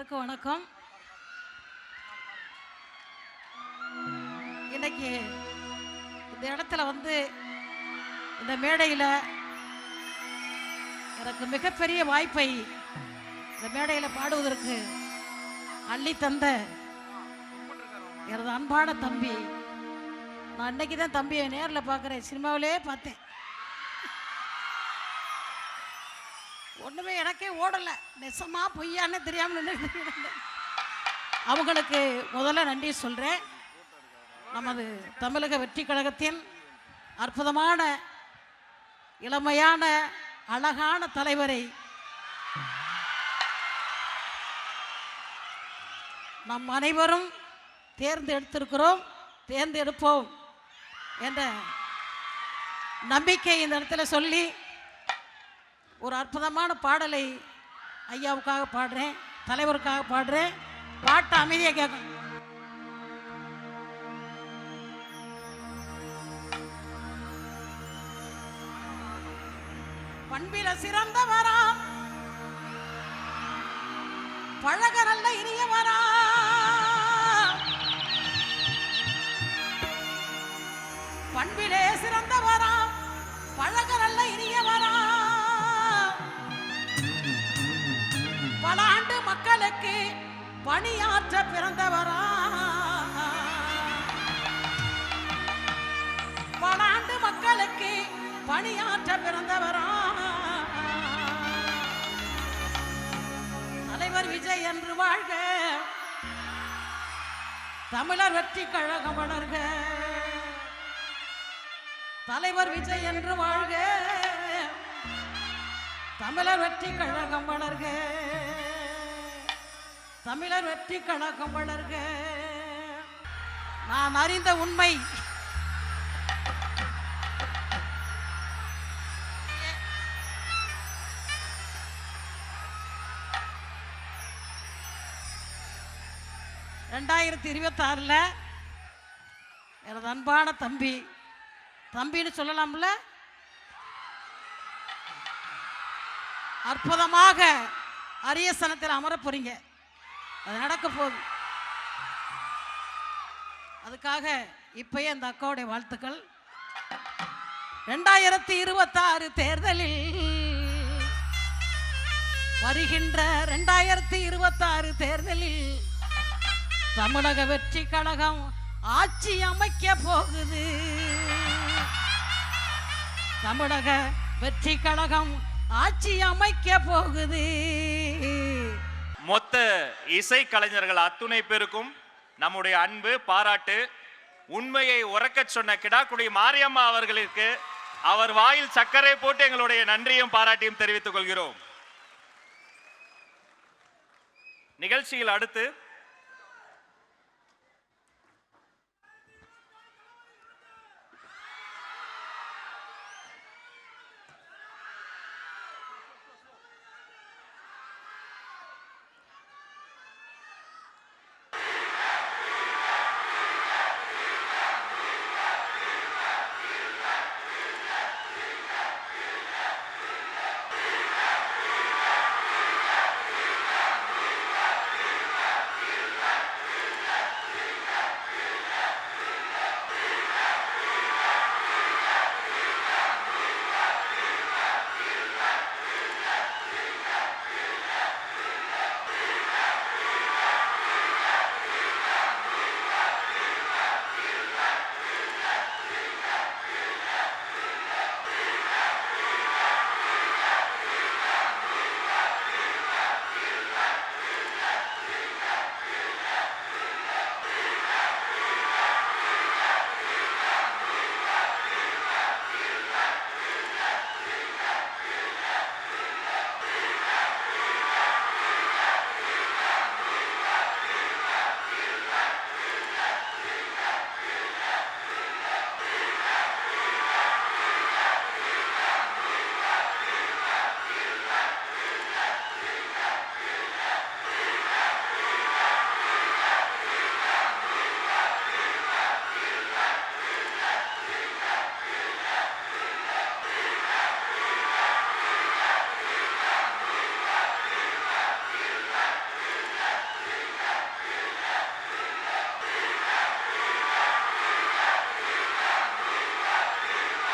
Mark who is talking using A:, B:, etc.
A: எல்லாருக்கும் வணக்கம். இன்னைக்கு இந்த இடத்துல இந்த மேடையில் எனக்கு மிகப்பெரிய வாய்ப்பை இந்த மேடையில் பாடுவதற்கு அள்ளி தந்த எனது அன்பான தம்பி. நான் இன்னைக்கு தான் தம்பியை நேரில் பார்க்குறேன், சினிமாவிலே பார்த்தேன். ஒன்றுமே எனக்கே ஓடலை, நெசமா பொய்யான்னு தெரியாமல் அவங்களுக்கு முதல்ல நன்றி சொல்கிறேன். நமது தமிழக வெற்றி கழகத்தின் அற்புதமான இளமையான அழகான தலைவரை நம் அனைவரும் தேர்ந்தெடுப்போம் என்ற நம்பிக்கை இந்த இடத்துல சொல்லி ஒரு அற்புதமான பாடலை ஐயாவுக்காக பாடுறேன், தலைவருக்காக பாடுறேன். பாட்டு அமைதியாக கேட்கணும். பண்பில சிறந்தவரா, பழக நல்ல இனியவரா, பண்பிலே சிறந்தவரா, பழக நல்ல இனியவரா, பல ஆண்டு மக்களுக்கு பணியாற்ற பிறந்தவரா, பல ஆண்டு மக்களுக்கு பணியாற்ற பிறந்தவரா, தலைவர் விஜய் என்று வாழ்க, தமிழர் வெற்றி கழகம் வளர்க, தலைவர் விஜய் என்று வாழ்க, தமிழர் வெற்றி கழகம் வளர்க, தமிழர் வெற்றி கழகம் வளர்க. நான் அறிந்த உண்மை, ரெண்டாயிரத்தி 26 எனது அன்பான தம்பின்னு சொல்லலாம்ல, அற்புதமாக அரியசனத்தில் அமர போறீங்க. அது நடக்க போகுது. அதுக்காக இப்பயே அந்த அக்காவுடைய வாழ்த்துக்கள். 2026 தேர்தலில், வருகின்ற 2026 தேர்தலில் தமிழக வெற்றி கழகம் ஆட்சி அமைக்க போகுது. தமிழக வெற்றி கழகம் ஆட்சி அமைக்க போகுது.
B: மொத்த இசை கலைஞர்கள் அத்துணை பேருக்கும் நம்முடைய அன்பு பாராட்டு. உண்மையை உறக்க சொன்ன கிடாக்குடி மாரியம்மா அவர்களுக்கு அவர் வாயில் சர்க்கரை போட்டு எங்களுடைய நன்றியும் பாராட்டியும் தெரிவித்துக் கொள்கிறோம். நிகழ்ச்சியில் அடுத்து